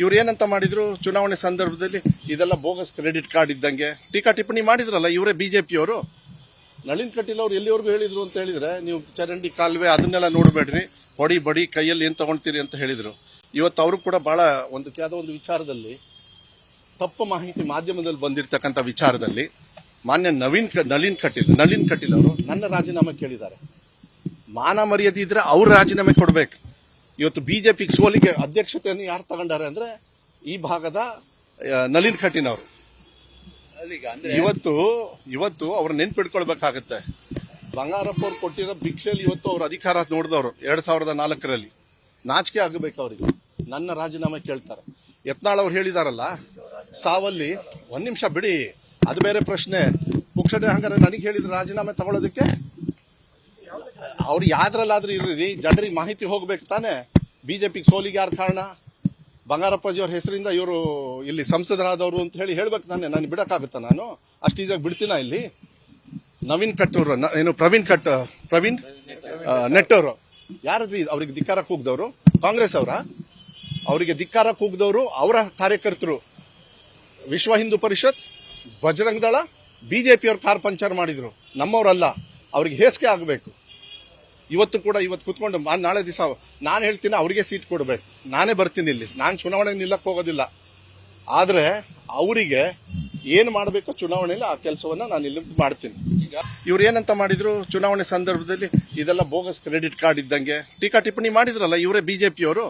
ಇವ್ರು ಏನಂತ ಮಾಡಿದ್ರು ಚುನಾವಣೆ ಸಂದರ್ಭದಲ್ಲಿ ಇದೆಲ್ಲ ಬೋಗಸ್ ಕ್ರೆಡಿಟ್ ಕಾರ್ಡ್ ಇದ್ದಂಗೆ ಟೀಕಾ ಟಿಪ್ಪಣಿ ಮಾಡಿದ್ರಲ್ಲ ಇವರೇ ಬಿಜೆಪಿಯವರು. ನಳಿನ್ ಕಟೀಲ್ ಅವ್ರು ಎಲ್ಲಿವರೆಗೂ ಹೇಳಿದ್ರು ಅಂತ ಹೇಳಿದ್ರೆ, ನೀವು ಚರಂಡಿ ಕಾಲುವೆ ಅದನ್ನೆಲ್ಲ ನೋಡಬೇಡ್ರಿ, ಹೊಡಿ ಬಡಿ ಕೈಯಲ್ಲಿ ಏನ್ ತಗೊಳ್ತೀರಿ ಅಂತ ಹೇಳಿದ್ರು. ಇವತ್ತು ಅವರು ಕೂಡ ಬಹಳ ಯಾವುದೋ ಒಂದು ವಿಚಾರದಲ್ಲಿ ತಪ್ಪು ಮಾಹಿತಿ ಮಾಧ್ಯಮದಲ್ಲಿ ಬಂದಿರತಕ್ಕಂಥ ವಿಚಾರದಲ್ಲಿ ಮಾನ್ಯ ನಳಿನ್ ಕಟೀಲ್ ಅವರು ನನ್ನ ರಾಜೀನಾಮೆ ಕೇಳಿದ್ದಾರೆ. ಮಾನ ಮರ್ಯಾದೆ ಇದ್ರೆ ಅವ್ರ ರಾಜೀನಾಮೆ ಕೊಡ್ಬೇಕು. ಇವತ್ತು ಬಿಜೆಪಿ ಸೋಲಿಗೆ ಅಧ್ಯಕ್ಷತೆಯನ್ನು ಯಾರು ತಗೊಂಡಾರೆ ಅಂದ್ರೆ ಈ ಭಾಗದ ನಳಿನ್ ಕಟೀಲ್ ಅವರು. ಇವತ್ತು ಅವ್ರ ನೆನ್ಪಿಡ್ಕೊಳ್ಬೇಕಾಗತ್ತೆ. ಬಂಗಾರಪ್ಪ ಅವ್ರು ಕೊಟ್ಟಿರೋ ಭಿಕ್ಷೆಯಲ್ಲಿ ಇವತ್ತು ಅವ್ರ ಅಧಿಕಾರ ನೋಡಿದವರು 2004ರಲ್ಲಿ. ನಾಚಿಕೆ ಆಗಬೇಕು ಅವರಿಗೆ. ನನ್ನ ರಾಜೀನಾಮೆ ಕೇಳ್ತಾರೆ. ಯತ್ನಾಳ್ ಅವ್ರು ಹೇಳಿದಾರಲ್ಲ, ಸಾವಲ್ಲಿ ಒಂದ್ ನಿಮಿಷ ಬಿಡಿ, ಅದು ಬೇರೆ ಪ್ರಶ್ನೆ. ಪುಕ್ಷಟೆ ಹಂಗಾರೆ ನನಗೆ ಹೇಳಿದ್ರು ರಾಜೀನಾಮೆ ತಗೊಳ್ಳೋದಕ್ಕೆ. ಅವ್ರು ಯಾವ್ದ್ರಲ್ಲಾದ್ರೂ ಇರ್ರಿ, ಜನರಿಗೆ ಮಾಹಿತಿ ಹೋಗ್ಬೇಕು ತಾನೆ. ಬಿಜೆಪಿಗೆ ಸೋಲಿಗೆ ಯಾರು ಕಾರಣ? ಬಂಗಾರಪ್ಪಾಜಿಯವ್ರ ಹೆಸರಿಂದ ಇವರು ಇಲ್ಲಿ ಸಂಸದರಾದವರು ಅಂತ ಹೇಳ್ಬೇಕು ತಾನೆ. ನಾನು ಬಿಡಕ್ಕಾಗುತ್ತಾ? ನಾನು ಅಷ್ಟು ಈಸಿಯಾಗಿ ಬಿಡ್ತೀನ ಇಲ್ಲಿ? ನವೀನ್ ಕಟ್ ಅವರು ಪ್ರವೀಣ್ ನೆಟ್ಟವರು ಯಾರದ್ರಿ ಅವ್ರಿಗೆ ಧಿಕ್ಕಾರ ಕೂಗ್ದವರು? ಕಾಂಗ್ರೆಸ್ ಅವರ? ಅವರಿಗೆ ಧಿಕ್ಕಾರ ಕೂಗ್ದವರು ಅವರ ಕಾರ್ಯಕರ್ತರು. ವಿಶ್ವ ಹಿಂದೂ ಪರಿಷತ್, ಬಜರಂಗ ದಳ, ಬಿಜೆಪಿಯವ್ರ ಕಾರ್ ಪಂಚರ್ ಮಾಡಿದ್ರು. ನಮ್ಮವರಲ್ಲ. ಅವ್ರಿಗೆ ಹೇಸಿಗೆ ಆಗಬೇಕು. ಇವತ್ತು ಕುತ್ಕೊಂಡು ನಾಳೆ ದಿವಸ ನಾನು ಹೇಳ್ತೀನಿ ಅವರಿಗೆ ಸೀಟ್ ಕೊಡಬೇಕು. ನಾನೇ ಬರ್ತೀನಿ ಇಲ್ಲಿ. ನಾನು ಚುನಾವಣೆಗೆ ನಿಲ್ಲಕ್ಕೆ ಹೋಗೋದಿಲ್ಲ. ಆದ್ರೆ ಅವರಿಗೆ ಏನ್ ಮಾಡಬೇಕು ಚುನಾವಣೆಯಲ್ಲಿ ಆ ಕೆಲಸವನ್ನ ನಾನು ಇಲ್ಲಿ ಮಾಡ್ತೀನಿ. ಇವ್ರು ಏನಂತ ಮಾಡಿದ್ರು ಚುನಾವಣೆ ಸಂದರ್ಭದಲ್ಲಿ ಇದೆಲ್ಲ ಬೋಗಸ್ ಕ್ರೆಡಿಟ್ ಕಾರ್ಡ್ ಇದ್ದಂಗೆ ಟೀಕಾ ಟಿಪ್ಪಣಿ ಮಾಡಿದ್ರಲ್ಲ ಇವರೇ ಬಿಜೆಪಿಯವರು.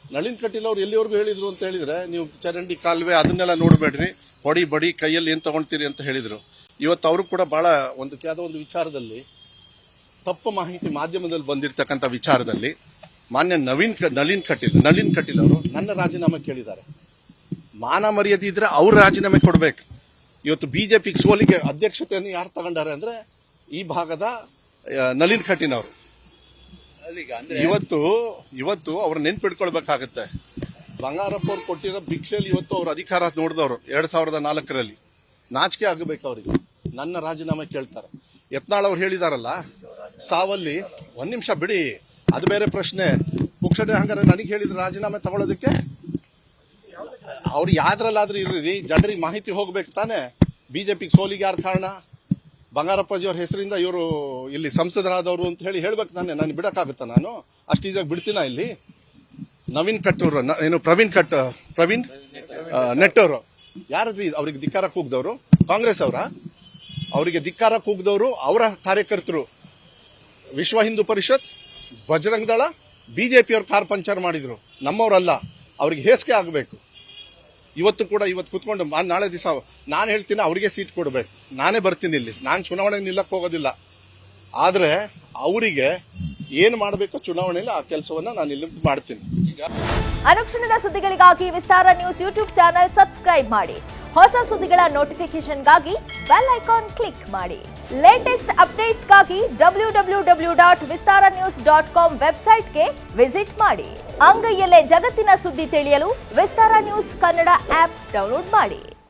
ನಳಿನ್ ಕಟೀಲ್ ಅವ್ರು ಎಲ್ಲಿವರೆಗೂ ಹೇಳಿದ್ರು ಅಂತ ಹೇಳಿದ್ರೆ, ನೀವು ಚರಂಡಿ ಕಾಲುವೆ ಅದನ್ನೆಲ್ಲ ನೋಡಬೇಡ್ರಿ, ಹೊಡಿ ಬಡಿ ಕೈಯಲ್ಲಿ ಏನ್ ತಗೊಳ್ತೀರಿ ಅಂತ ಹೇಳಿದ್ರು. ಇವತ್ತು ಅವರು ಕೂಡ ಬಹಳ ಯಾವುದೋ ಒಂದು ವಿಚಾರದಲ್ಲಿ ತಪ್ಪು ಮಾಹಿತಿ ಮಾಧ್ಯಮದಲ್ಲಿ ಬಂದಿರತಕ್ಕಂಥ ವಿಚಾರದಲ್ಲಿ ಮಾನ್ಯ ನಳಿನ್ ಕಟೀಲ್ ಅವರು ನನ್ನ ರಾಜೀನಾಮೆ ಕೇಳಿದ್ದಾರೆ. ಮಾನ ಮರ್ಯಾದೆ ಇದ್ರೆ ಅವ್ರ ರಾಜೀನಾಮೆ ಕೊಡ್ಬೇಕು. ಇವತ್ತು ಬಿಜೆಪಿ ಸೋಲಿಗೆ ಅಧ್ಯಕ್ಷತೆಯನ್ನು ಯಾರು ತಗೊಂಡಾರೆ ಅಂದ್ರೆ ಈ ಭಾಗದ ನಳಿನ್ ಕಟೀಲ್ ಅವರು. ಇವತ್ತು ಅವ್ರ ನೆನ್ಪಿಡ್ಕೊಳ್ಬೇಕಾಗತ್ತೆ. ಬಂಗಾರಪ್ಪ ಅವ್ರು ಕೊಟ್ಟಿರೋ ಭಿಕ್ಷೆಯಲ್ಲಿ ಇವತ್ತು ಅವ್ರ ಅಧಿಕಾರ ನೋಡಿದವರು 2004ರಲ್ಲಿ. ನಾಚಿಕೆ ಆಗಬೇಕು ಅವರಿಗೆ. ನನ್ನ ರಾಜೀನಾಮೆ ಕೇಳ್ತಾರೆ. ಯತ್ನಾಳ್ ಅವ್ರು ಹೇಳಿದಾರಲ್ಲ, ಸಾವಲ್ಲಿ ಒಂದ್ ನಿಮಿಷ ಬಿಡಿ, ಅದು ಬೇರೆ ಪ್ರಶ್ನೆ. ಪುಕ್ಷಟೆ ಹಂಗಾರೆ ನನಗೆ ಹೇಳಿದ್ರು ರಾಜೀನಾಮೆ ತಗೊಳ್ಳೋದಕ್ಕೆ. ಅವ್ರು ಯಾವ್ದ್ರಲ್ಲಾದ್ರೂ ಇರ್ರಿ, ಜನರಿಗೆ ಮಾಹಿತಿ ಹೋಗ್ಬೇಕು ತಾನೆ. ಬಿಜೆಪಿಗೆ ಸೋಲಿಗೆ ಯಾರು ಕಾರಣ? ಬಂಗಾರಪ್ಪಾಜಿಯವ್ರ ಹೆಸರಿಂದ ಇವರು ಇಲ್ಲಿ ಸಂಸದರಾದವರು ಅಂತ ಹೇಳ್ಬೇಕು ತಾನೆ. ನಾನು ಬಿಡಕ್ಕಾಗುತ್ತಾ? ನಾನು ಅಷ್ಟು ಈಸಿಯಾಗಿ ಬಿಡ್ತೀನ ಇಲ್ಲಿ? ನವೀನ್ ಕಟ್ ಅವರು ಪ್ರವೀಣ್ ನೆಟ್ಟವರು ಯಾರದ್ರಿ ಅವ್ರಿಗೆ ಧಿಕ್ಕಾರ ಕೂಗ್ದವರು? ಕಾಂಗ್ರೆಸ್ ಅವರ? ಅವರಿಗೆ ಧಿಕ್ಕಾರ ಕೂಗ್ದವರು ಅವರ ಕಾರ್ಯಕರ್ತರು. ವಿಶ್ವ ಹಿಂದೂ ಪರಿಷತ್, ಬಜರಂಗ ದಳ, ಬಿಜೆಪಿಯವ್ರ ಕಾರ್ ಪಂಚರ್ ಮಾಡಿದ್ರು. ನಮ್ಮವರಲ್ಲ. ಅವ್ರಿಗೆ ಹೇಸಿಗೆ ಆಗಬೇಕು. ಇವತ್ತು ಕುತ್ಕೊಂಡು ನಾಳೆ ದಿವಸ ನಾನು ಹೇಳ್ತೀನಿ ಅವರಿಗೆ ಸೀಟ್ ಕೊಡಬೇಕು. ನಾನೇ ಬರ್ತೀನಿ ಇಲ್ಲಿ. ನಾನು ಚುನಾವಣೆಗೆ ನಿಲ್ಲಕ್ಕೆ ಹೋಗೋದಿಲ್ಲ. ಆದ್ರೆ ಅವರಿಗೆ ಏನ್ ಮಾಡಬೇಕು ಚುನಾವಣೆಯಲ್ಲಿ ಆ ಕೆಲಸವನ್ನ ನಾನು ಇಲ್ಲಿ ಮಾಡ್ತೀನಿ. ಅನುಕ್ಷಣದ ಸುದ್ದಿಗಳಿಗಾಗಿ ವಿಸ್ತಾರ ನ್ಯೂಸ್ ಯೂಟ್ಯೂಬ್ ಚಾನೆಲ್ ಸಬ್ಸ್ಕ್ರೈಬ್ ಮಾಡಿ. ಹೊಸ ಸುದ್ದಿಗಳ ನೋಟಿಫಿಕೇಶನ್ಗಾಗಿ ಬೆಲ್ ಐಕಾನ್ ಕ್ಲಿಕ್ ಮಾಡಿ. ಲೇಟೆಸ್ಟ್ ಅಪ್ಡೇಟ್ಸ್ಗಾಗಿ www.vistaranews.com ವೆಬ್ಸೈಟ್ಗೆ ವಿಸಿಟ್ ಮಾಡಿ. ಅಂಗೈಯಲ್ಲೇ ಜಗತ್ತಿನ ಸುದ್ದಿ ತಿಳಿಯಲು ವಿಸ್ತಾರ ನ್ಯೂಸ್ ಕನ್ನಡ ಆಪ್ ಡೌನ್ಲೋಡ್ ಮಾಡಿ.